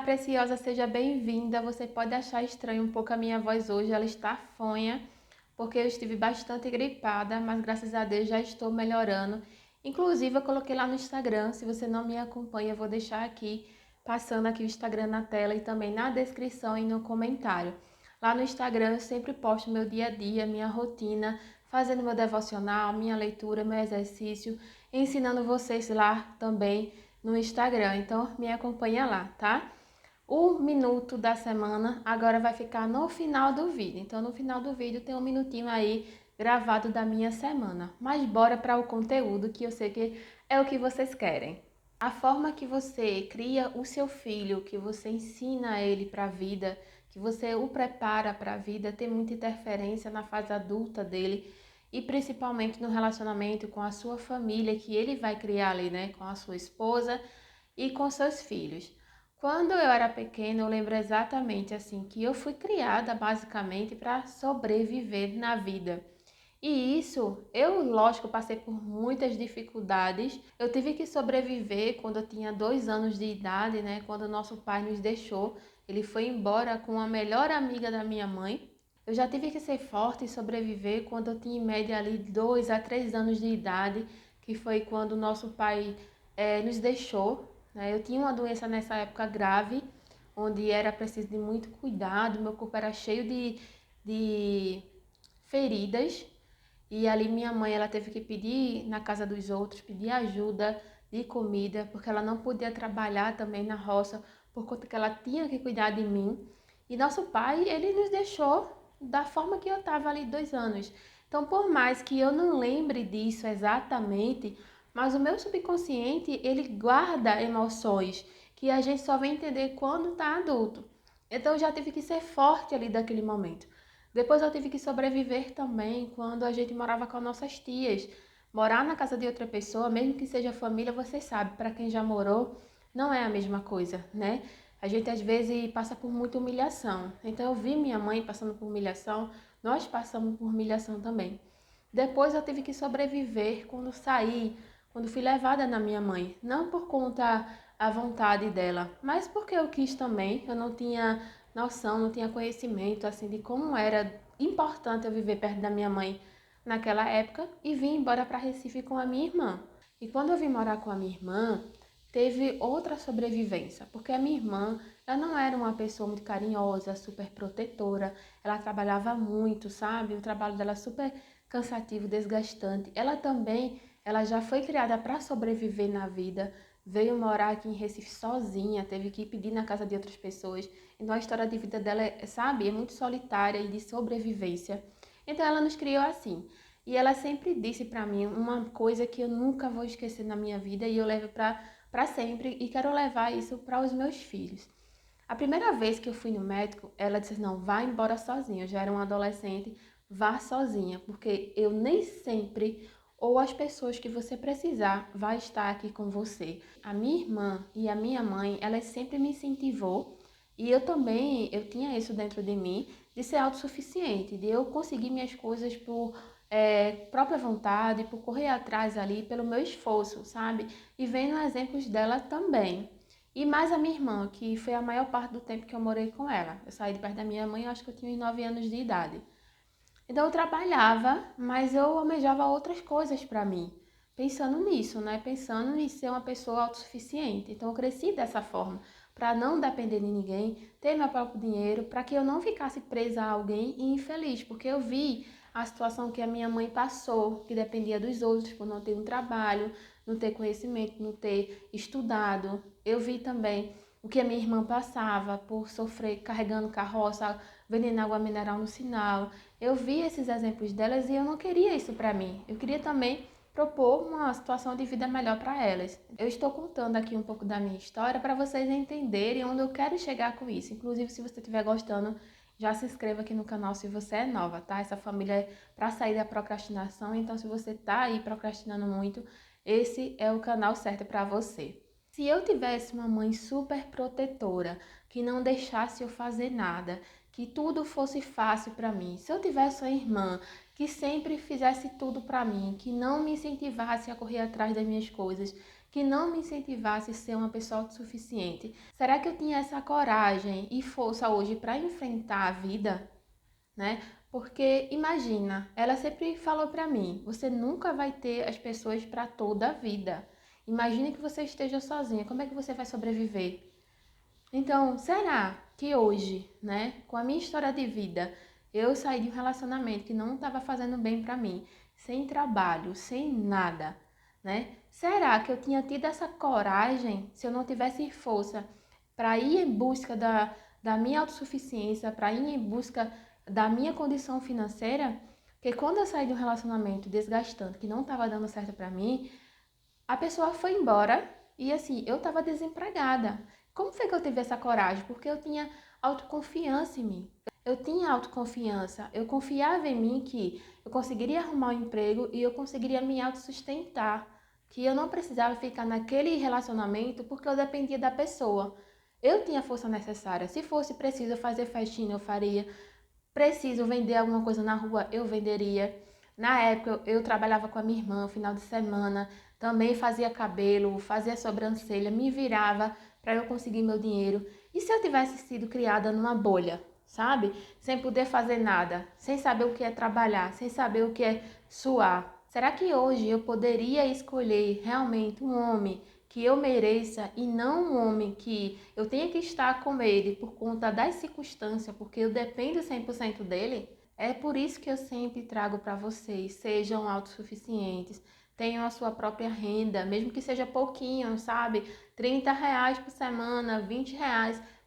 preciosa, seja bem-vinda. Você pode achar estranho um pouco a minha voz hoje, ela está fanha, porque eu estive bastante gripada, mas graças a Deus já estou melhorando. Inclusive, eu coloquei lá no Instagram, se você não me acompanha, eu vou deixar aqui, passando aqui o Instagram na tela e também na descrição e no comentário. Lá no Instagram eu sempre posto meu dia a dia, minha rotina, fazendo meu devocional, minha leitura, meu exercício, ensinando vocês lá também no Instagram. Então me acompanha lá, tá? O minuto da semana agora vai ficar no final do vídeo. Então no final do vídeo tem um minutinho aí gravado da minha semana. Mas bora para o conteúdo que eu sei que é o que vocês querem. A forma que você cria o seu filho, que você ensina ele para a vida, que você o prepara para a vida, tem muita interferência na fase adulta dele e principalmente no relacionamento com a sua família que ele vai criar ali, né, com a sua esposa e com seus filhos. Quando eu era pequena, eu lembro exatamente assim que eu fui criada basicamente para sobreviver na vida. E isso, eu, lógico, passei por muitas dificuldades. Eu tive que sobreviver quando eu tinha 2 anos de idade, né? Quando o nosso pai nos deixou. Ele foi embora com a melhor amiga da minha mãe. Eu já tive que ser forte e sobreviver quando eu tinha em média ali 2 a 3 anos de idade, que foi quando o nosso pai nos deixou, né? Eu tinha uma doença nessa época grave, onde era preciso de muito cuidado, meu corpo era cheio de feridas. E ali minha mãe, ela teve que pedir na casa dos outros, pedir ajuda de comida, porque ela não podia trabalhar também na roça, por conta que ela tinha que cuidar de mim. E nosso pai, ele nos deixou da forma que eu estava ali 2 anos. Então, por mais que eu não lembre disso exatamente, mas o meu subconsciente, ele guarda emoções que a gente só vai entender quando está adulto. Então, eu já tive que ser forte ali daquele momento. Depois eu tive que sobreviver também quando a gente morava com nossas tias. Morar na casa de outra pessoa, mesmo que seja família, você sabe, para quem já morou, não é a mesma coisa, né? A gente às vezes passa por muita humilhação. Então eu vi minha mãe passando por humilhação, nós passamos por humilhação também. Depois eu tive que sobreviver quando saí, quando fui levada na minha mãe. Não por conta a vontade dela, mas porque eu quis também. Eu não tinha noção, não tinha conhecimento assim de como era importante eu viver perto da minha mãe naquela época e vim embora para Recife com a minha irmã. E quando eu vim morar com a minha irmã, teve outra sobrevivência, porque a minha irmã, ela não era uma pessoa muito carinhosa, super protetora, ela trabalhava muito, sabe? O trabalho dela super cansativo, desgastante. Ela também, ela já foi criada para sobreviver na vida, veio morar aqui em Recife sozinha, teve que pedir na casa de outras pessoas. Então a história de vida dela, sabe, é muito solitária e de sobrevivência. Então ela nos criou assim. E ela sempre disse para mim uma coisa que eu nunca vou esquecer na minha vida e eu levo para sempre e quero levar isso para os meus filhos. A primeira vez que eu fui no médico, ela disse: "Não, vá embora sozinha". Eu já era uma adolescente, vá sozinha, porque eu nem sempre ou as pessoas que você precisar vai estar aqui com você. A minha irmã e a minha mãe, elas sempre me incentivou e eu também, eu tinha isso dentro de mim, de ser autossuficiente, de eu conseguir minhas coisas por própria vontade, por correr atrás ali, pelo meu esforço, sabe? E vendo exemplos dela também. E mais a minha irmã, que foi a maior parte do tempo que eu morei com ela. Eu saí de perto da minha mãe, eu acho que eu tinha uns 9 anos de idade. Então eu trabalhava, mas eu almejava outras coisas para mim. Pensando nisso, né? Pensando em ser uma pessoa autossuficiente. Então eu cresci dessa forma, para não depender de ninguém, ter meu próprio dinheiro, para que eu não ficasse presa a alguém e infeliz, porque eu vi a situação que a minha mãe passou, que dependia dos outros por não ter um trabalho, não ter conhecimento, não ter estudado. Eu vi também o que a minha irmã passava por sofrer carregando carroça, vendendo água mineral no sinal. Eu vi esses exemplos delas e eu não queria isso para mim. Eu queria também propor uma situação de vida melhor para elas. Eu estou contando aqui um pouco da minha história para vocês entenderem onde eu quero chegar com isso. Inclusive, se você estiver gostando, já se inscreva aqui no canal se você é nova, tá? Essa família é para sair da procrastinação, então se você tá aí procrastinando muito, esse é o canal certo para você. Se eu tivesse uma mãe super protetora, que não deixasse eu fazer nada, que tudo fosse fácil para mim, se eu tivesse uma irmã que sempre fizesse tudo para mim, que não me incentivasse a correr atrás das minhas coisas, que não me incentivasse a ser uma pessoa autossuficiente? Será que eu tinha essa coragem e força hoje para enfrentar a vida, né? Porque imagina, ela sempre falou para mim, você nunca vai ter as pessoas para toda a vida. Imagine que você esteja sozinha, como é que você vai sobreviver? Então, será que hoje, né, com a minha história de vida, eu saí de um relacionamento que não estava fazendo bem para mim, sem trabalho, sem nada, né? Será que eu tinha tido essa coragem se eu não tivesse força para ir em busca da minha autossuficiência, para ir em busca da minha condição financeira? Porque quando eu saí de um relacionamento desgastante, que não estava dando certo para mim, a pessoa foi embora e assim, eu estava desempregada. Como foi que eu tive essa coragem? Porque eu tinha autoconfiança em mim. Eu tinha autoconfiança, eu confiava em mim que eu conseguiria arrumar um emprego e eu conseguiria me autossustentar, que eu não precisava ficar naquele relacionamento porque eu dependia da pessoa. Eu tinha a força necessária. Se fosse preciso fazer faxina, eu faria. Preciso vender alguma coisa na rua, eu venderia. Na época, eu trabalhava com a minha irmã, final de semana, também fazia cabelo, fazia sobrancelha, me virava para eu conseguir meu dinheiro. E se eu tivesse sido criada numa bolha, sabe? Sem poder fazer nada, sem saber o que é trabalhar, sem saber o que é suar? Será que hoje eu poderia escolher realmente um homem que eu mereça e não um homem que eu tenha que estar com ele por conta das circunstâncias, porque eu dependo 100% dele? É por isso que eu sempre trago para vocês, sejam autossuficientes, tenham a sua própria renda, mesmo que seja pouquinho, sabe? R$ 30 por semana, R$ 20,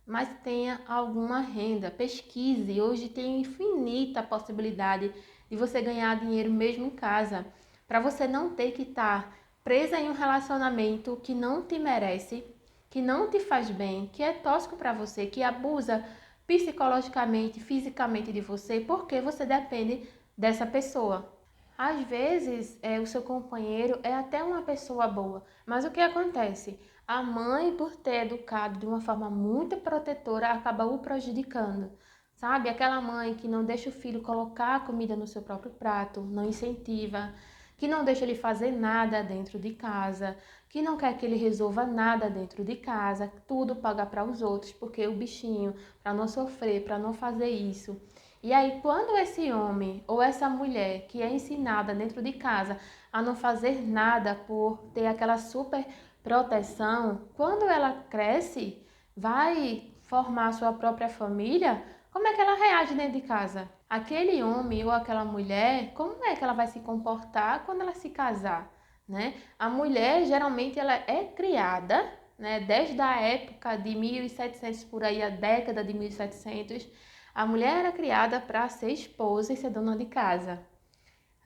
mas tenha alguma renda. Pesquise, hoje tem infinita possibilidade de você ganhar dinheiro mesmo em casa, para você não ter que estar presa em um relacionamento que não te merece, que não te faz bem, que é tóxico para você, que abusa psicologicamente, fisicamente de você, porque você depende dessa pessoa. Às vezes, o seu companheiro é até uma pessoa boa, mas o que acontece? A mãe, por ter educado de uma forma muito protetora, acaba o prejudicando. Sabe? Aquela mãe que não deixa o filho colocar a comida no seu próprio prato, não incentiva, que não deixa ele fazer nada dentro de casa, que não quer que ele resolva nada dentro de casa, tudo paga para os outros, porque o bichinho, para não sofrer, para não fazer isso. E aí, quando esse homem ou essa mulher que é ensinada dentro de casa a não fazer nada por ter aquela super proteção, quando ela cresce, vai formar sua própria família, como é que ela reage dentro de casa? Aquele homem ou aquela mulher, como é que ela vai se comportar quando ela se casar, né? A mulher, geralmente, ela é criada, né? Desde a época de 1700 por aí, a década de 1700, a mulher era criada para ser esposa e ser dona de casa.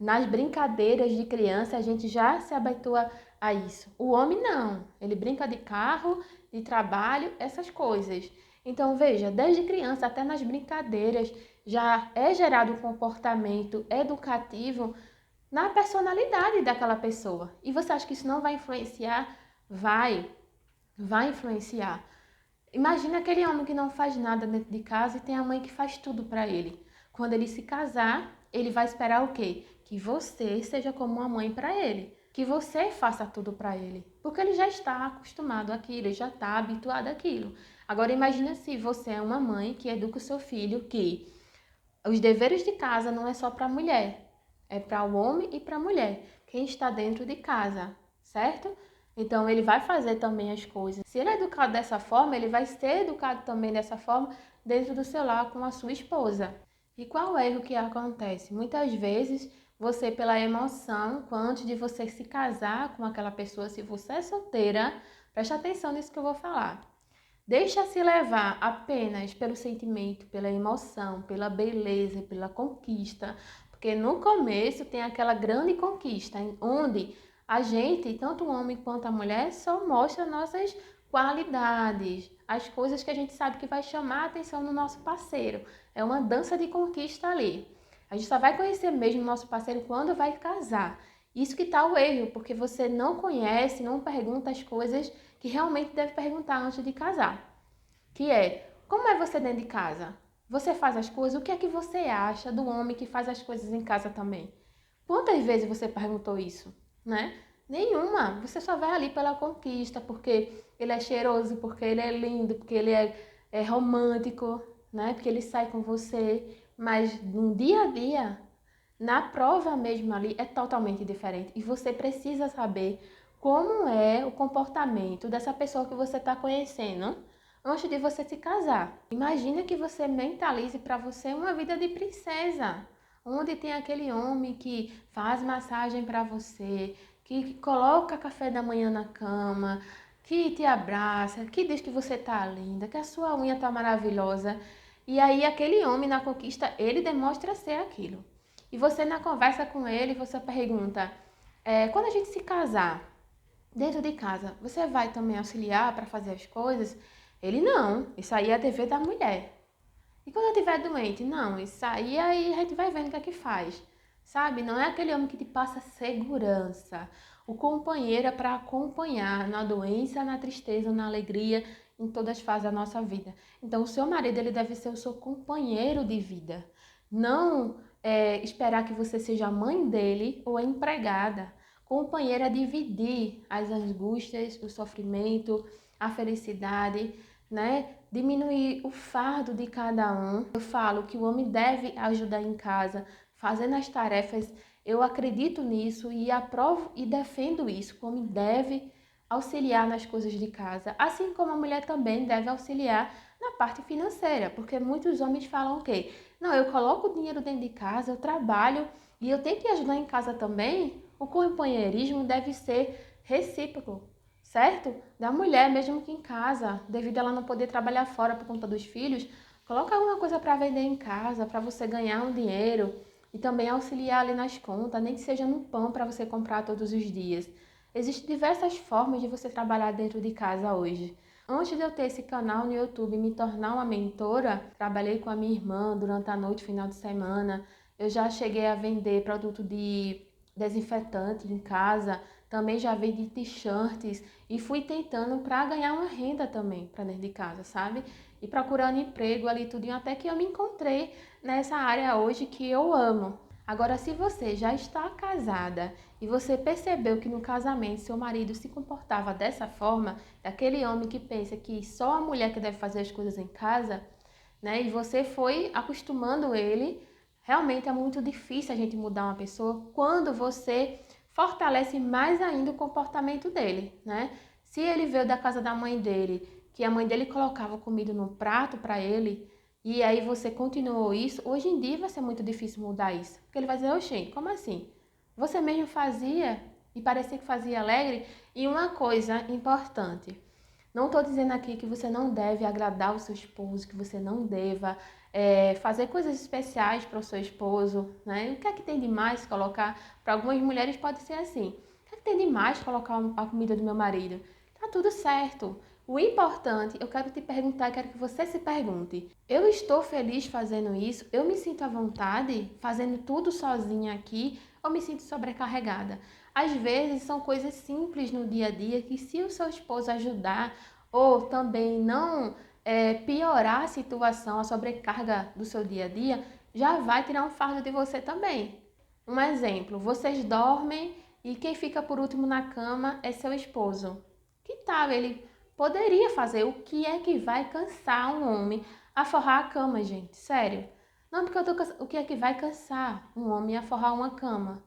Nas brincadeiras de criança, a gente já se habitua a isso. O homem não, ele brinca de carro, de trabalho, essas coisas. Então, veja, desde criança até nas brincadeiras já é gerado um comportamento educativo na personalidade daquela pessoa. E você acha que isso não vai influenciar? Vai influenciar. Imagina aquele homem que não faz nada dentro de casa e tem a mãe que faz tudo para ele. Quando ele se casar, ele vai esperar o quê? Que você seja como uma mãe para ele, que você faça tudo para ele, porque ele já está acostumado àquilo, ele já está habituado àquilo. Agora imagina se você é uma mãe que educa o seu filho que os deveres de casa não é só para a mulher, é para o homem e para a mulher, quem está dentro de casa, certo? Então ele vai fazer também as coisas. Se ele é educado dessa forma, ele vai ser educado também dessa forma dentro do seu lar com a sua esposa. E qual é o erro que acontece? Muitas vezes você, pela emoção, antes de você se casar com aquela pessoa, se você é solteira, preste atenção nisso que eu vou falar. Deixa-se levar apenas pelo sentimento, pela emoção, pela beleza, pela conquista, porque no começo tem aquela grande conquista, onde a gente, tanto o homem quanto a mulher, só mostra nossas qualidades, as coisas que a gente sabe que vai chamar a atenção no nosso parceiro. É uma dança de conquista ali. A gente só vai conhecer mesmo o nosso parceiro quando vai casar. Isso que tá o erro, porque você não conhece, não pergunta as coisas que realmente deve perguntar antes de casar. Que é, como é você dentro de casa? Você faz as coisas? O que é que você acha do homem que faz as coisas em casa também? Quantas vezes você perguntou isso, né? Nenhuma. Você só vai ali pela conquista, porque ele é cheiroso, porque ele é lindo, porque ele é romântico, né? Porque ele sai com você. Mas no dia a dia, na prova mesmo ali, é totalmente diferente. E você precisa saber como é o comportamento dessa pessoa que você está conhecendo antes de você se casar. Imagina que você mentalize para você uma vida de princesa, onde tem aquele homem que faz massagem para você, que coloca café da manhã na cama, que te abraça, que diz que você tá linda, que a sua unha tá maravilhosa. E aí aquele homem na conquista, ele demonstra ser aquilo. E você na conversa com ele, você pergunta, quando a gente se casar, dentro de casa, você vai também auxiliar para fazer as coisas? Ele, não, isso aí é dever da mulher. E quando eu estiver doente? Não, isso aí a gente vai vendo o que é que faz. Sabe? Não é aquele homem que te passa segurança. O companheiro é para acompanhar na doença, na tristeza, na alegria, em todas as fases da nossa vida. Então, o seu marido ele deve ser o seu companheiro de vida. Não esperar que você seja a mãe dele ou a empregada. Companheiro é dividir as angústias, o sofrimento, a felicidade, né? Diminuir o fardo de cada um. Eu falo que o homem deve ajudar em casa, fazendo as tarefas. Eu acredito nisso e aprovo e defendo isso. O homem deve auxiliar nas coisas de casa, assim como a mulher também deve auxiliar na parte financeira, porque muitos homens falam o quê? Não, eu coloco o dinheiro dentro de casa, eu trabalho e eu tenho que ajudar em casa também. O companheirismo deve ser recíproco, certo? Da mulher, mesmo que em casa, devido a ela não poder trabalhar fora por conta dos filhos, coloca alguma coisa para vender em casa, para você ganhar um dinheiro e também auxiliar ali nas contas, nem que seja no pão para você comprar todos os dias. Existem diversas formas de você trabalhar dentro de casa hoje. Antes de eu ter esse canal no YouTube e me tornar uma mentora, trabalhei com a minha irmã durante a noite, final de semana. Eu já cheguei a vender produto de desinfetante em casa, também já vendi t-shirts e fui tentando para ganhar uma renda também para dentro de casa, sabe? E procurando emprego ali tudinho, até que eu me encontrei nessa área hoje que eu amo. Agora, se você já está casada e você percebeu que no casamento seu marido se comportava dessa forma, daquele homem que pensa que só a mulher que deve fazer as coisas em casa, né? E você foi acostumando ele, realmente é muito difícil a gente mudar uma pessoa quando você fortalece mais ainda o comportamento dele, né? Se ele veio da casa da mãe dele, que a mãe dele colocava comida no prato para ele, e aí você continuou isso, hoje em dia vai ser muito difícil mudar isso. Porque ele vai dizer, oxê, como assim? Você mesmo fazia e parecia que fazia alegre? E uma coisa importante, não estou dizendo aqui que você não deve agradar o seu esposo, que você não deva fazer coisas especiais para o seu esposo, né? O que é que tem de mais colocar? Para algumas mulheres pode ser assim. O que é que tem de mais colocar a comida do meu marido? Tá tudo certo. O importante, eu quero te perguntar, quero que você se pergunte. Eu estou feliz fazendo isso? Eu me sinto à vontade fazendo tudo sozinha aqui ou me sinto sobrecarregada? Às vezes são coisas simples no dia a dia que se o seu esposo ajudar ou também não piorar a situação, a sobrecarga do seu dia a dia, já vai tirar um fardo de você também. Um exemplo, vocês dormem e quem fica por último na cama é seu esposo. Que tal ele poderia fazer? O que é que vai cansar um homem a forrar a cama, gente? Sério. Não, porque o que é que vai cansar um homem a forrar uma cama?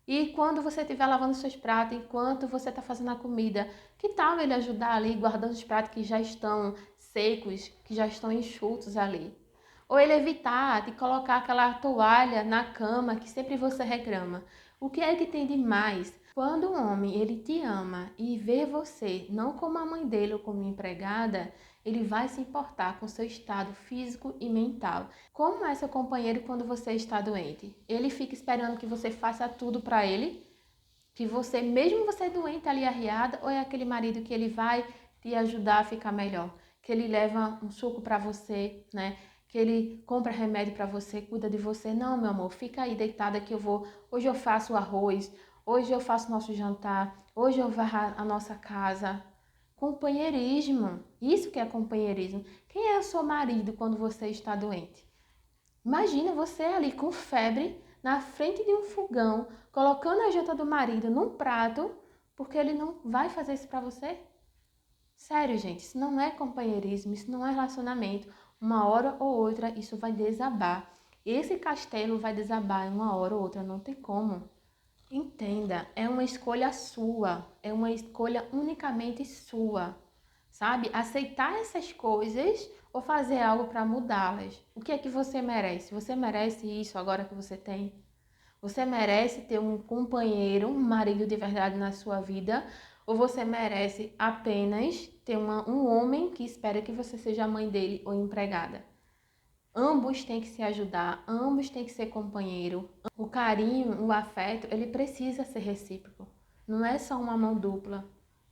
E quando você estiver lavando seus pratos, enquanto você está fazendo a comida, que tal ele ajudar ali, guardando os pratos que já estão secos, que já estão enxutos ali? Ou ele evitar de colocar aquela toalha na cama que sempre você reclama. O que é que tem de mais? Quando um homem ele te ama e vê você não como a mãe dele ou como empregada, ele vai se importar com seu estado físico e mental. Como é seu companheiro quando você está doente? Ele fica esperando que você faça tudo para ele? Que você, mesmo você doente ali arriada, ou é aquele marido que ele vai te ajudar a ficar melhor? Que ele leva um suco para você, né? Que ele compra remédio para você, cuida de você. Não, meu amor, fica aí deitada que eu vou. Hoje eu faço o arroz, hoje eu faço nosso jantar, hoje eu varro a nossa casa. Companheirismo. Isso que é companheirismo. Quem é o seu marido quando você está doente? Imagina você ali com febre, na frente de um fogão, colocando a janta do marido num prato, porque ele não vai fazer isso para você. Sério, gente, isso não é companheirismo, isso não é relacionamento. Uma hora ou outra isso vai desabar. Esse castelo vai desabar em uma hora ou outra, não tem como. Entenda, é uma escolha sua, é uma escolha unicamente sua, sabe? Aceitar essas coisas ou fazer algo para mudá-las. O que é que você merece? Você merece isso agora que você tem? Você merece ter um companheiro, um marido de verdade na sua vida? Ou você merece apenas ter um homem que espera que você seja a mãe dele ou empregada? Ambos têm que se ajudar, ambos têm que ser companheiro. O carinho, o afeto, ele precisa ser recíproco. Não é só uma mão dupla.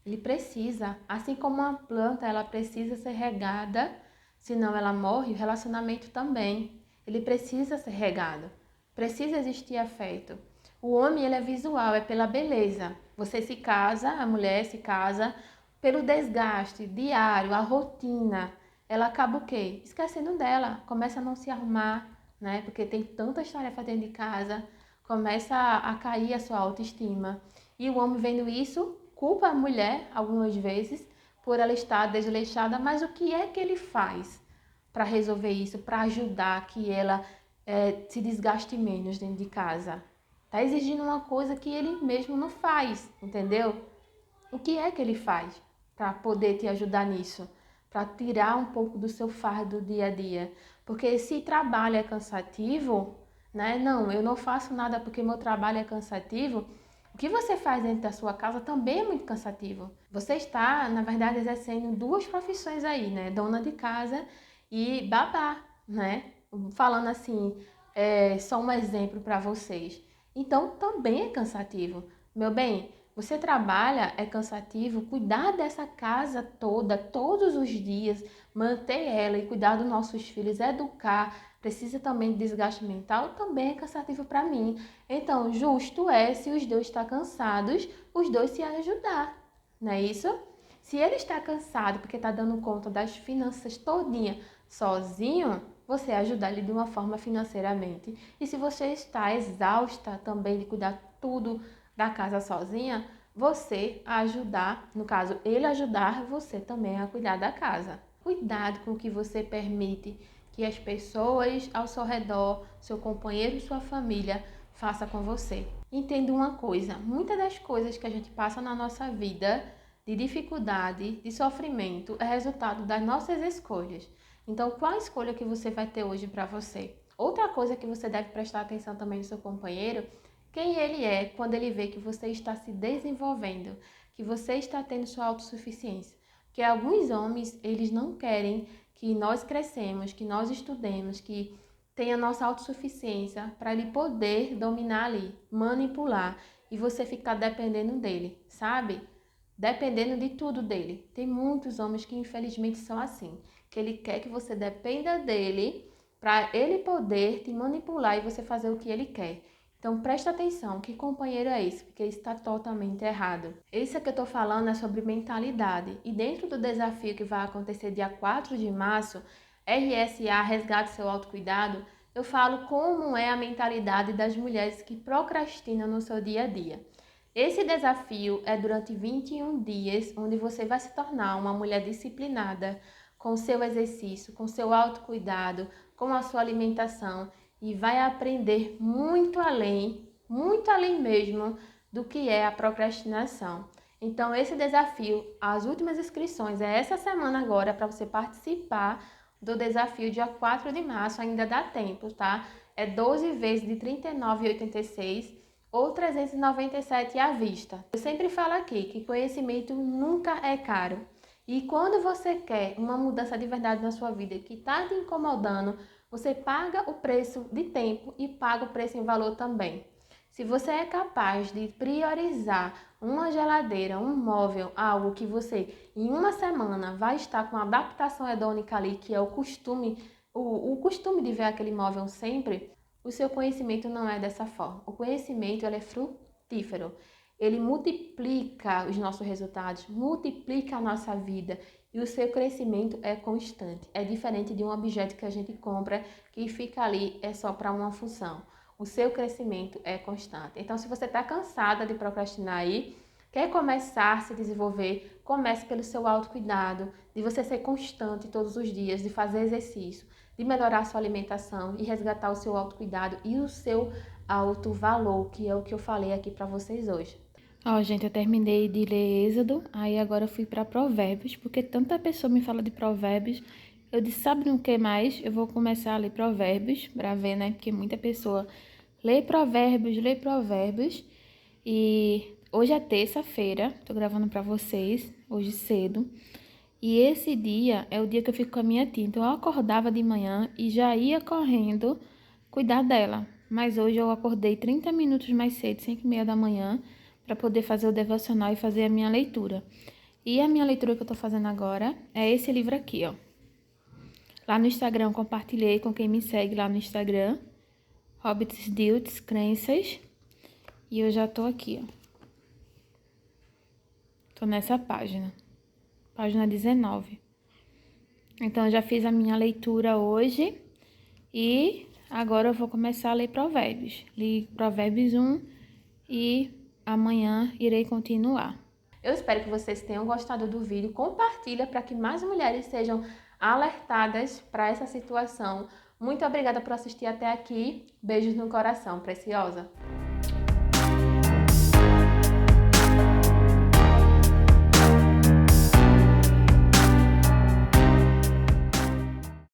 Ele precisa, assim como uma planta, ela precisa ser regada, senão ela morre, o relacionamento também. Ele precisa ser regado. Precisa existir afeto. O homem, ele é visual, é pela beleza. Você se casa, a mulher se casa pelo desgaste diário, a rotina. Ela acaba o quê? Esquecendo dela, começa a não se arrumar, né? Porque tem tantas tarefas dentro de casa, começa a cair a sua autoestima. E o homem vendo isso, culpa a mulher, algumas vezes, por ela estar desleixada, mas o que é que ele faz para resolver isso, para ajudar que ela se desgaste menos dentro de casa? Tá exigindo uma coisa que ele mesmo não faz, entendeu? O que é que ele faz para poder te ajudar nisso? Para tirar um pouco do seu fardo do dia a dia? Porque se trabalho é cansativo, né? Não, eu não faço nada porque meu trabalho é cansativo. O que você faz dentro da sua casa também é muito cansativo. Você está, na verdade, exercendo duas profissões aí, né? Dona de casa e babá, né? Falando assim, só um exemplo para vocês. Então, também é cansativo. Meu bem, você trabalha, é cansativo, cuidar dessa casa toda, todos os dias, manter ela e cuidar dos nossos filhos, educar, precisa também de desgaste mental, também é cansativo para mim. Então, justo é, se os dois estão cansados, os dois se ajudar, não é isso? Se ele está cansado porque está dando conta das finanças todinha sozinho, você ajudar ele de uma forma financeiramente. E se você está exausta também de cuidar tudo da casa sozinha, você a ajudar, no caso, ele ajudar você também a cuidar da casa. Cuidado com o que você permite que as pessoas ao seu redor, seu companheiro e sua família façam com você. Entenda uma coisa, muitas das coisas que a gente passa na nossa vida, de dificuldade, de sofrimento, é resultado das nossas escolhas. Então, qual a escolha que você vai ter hoje para você? Outra coisa que você deve prestar atenção também no seu companheiro, quem ele é quando ele vê que você está se desenvolvendo, que você está tendo sua autossuficiência. Porque alguns homens, eles não querem que nós crescemos, que nós estudemos, que tenha nossa autossuficiência para ele poder dominar ali, manipular e você ficar dependendo dele, sabe? Dependendo de tudo dele. Tem muitos homens que infelizmente são assim, que ele quer que você dependa dele para ele poder te manipular e você fazer o que ele quer. Então presta atenção, que companheiro é esse? Porque isso está totalmente errado. Isso que eu estou falando é sobre mentalidade. E dentro do desafio que vai acontecer dia 4 de março, RSA, Resgate Seu Autocuidado, eu falo como é a mentalidade das mulheres que procrastinam no seu dia a dia. Esse desafio é durante 21 dias, onde você vai se tornar uma mulher disciplinada, com seu exercício, com seu autocuidado, com a sua alimentação e vai aprender muito além mesmo do que é a procrastinação. Então, esse desafio, as últimas inscrições é essa semana agora para você participar do desafio dia 4 de março, ainda dá tempo, tá? É 12 vezes de R$ 39,86 ou 397 à vista. Eu sempre falo aqui que conhecimento nunca é caro. E quando você quer uma mudança de verdade na sua vida que está te incomodando, você paga o preço de tempo e paga o preço em valor também. Se você é capaz de priorizar uma geladeira, um móvel, algo que você em uma semana vai estar com a adaptação hedônica ali, que é o costume, o costume de ver aquele móvel sempre, o seu conhecimento não é dessa forma. O conhecimento ele é frutífero. Ele multiplica os nossos resultados, multiplica a nossa vida e o seu crescimento é constante. É diferente de um objeto que a gente compra que fica ali é só para uma função. O seu crescimento é constante. Então, se você está cansada de procrastinar aí, Quer começar a se desenvolver? Comece pelo seu autocuidado, de você ser constante todos os dias, de fazer exercício, de melhorar a sua alimentação e resgatar o seu autocuidado e o seu alto valor, que é o que eu falei aqui para vocês hoje. Ó, gente, eu terminei de ler Êxodo, aí agora eu fui para Provérbios, porque tanta pessoa me fala de Provérbios. Eu disse, sabe no que mais? Eu vou começar a ler Provérbios, para ver, né? Porque muita pessoa lê Provérbios. E hoje é terça-feira, tô gravando para vocês, hoje cedo. E esse dia é o dia que eu fico com a minha tia. Então eu acordava de manhã e já ia correndo cuidar dela. Mas hoje eu acordei 30 minutos mais cedo, 5h30 da manhã, para poder fazer o devocional e fazer a minha leitura. E a minha leitura que eu tô fazendo agora é esse livro aqui, ó. Lá no Instagram eu compartilhei com quem me segue lá no Instagram, Hobbits, Dilts, Crenças. E eu já tô aqui, ó. Tô nessa página. Página 19. Então, eu já fiz a minha leitura hoje e agora eu vou começar a ler Provérbios. Li Provérbios 1 e amanhã irei continuar. Eu espero que vocês tenham gostado do vídeo. Compartilha para que mais mulheres sejam alertadas para essa situação. Muito obrigada por assistir até aqui. Beijos no coração, preciosa!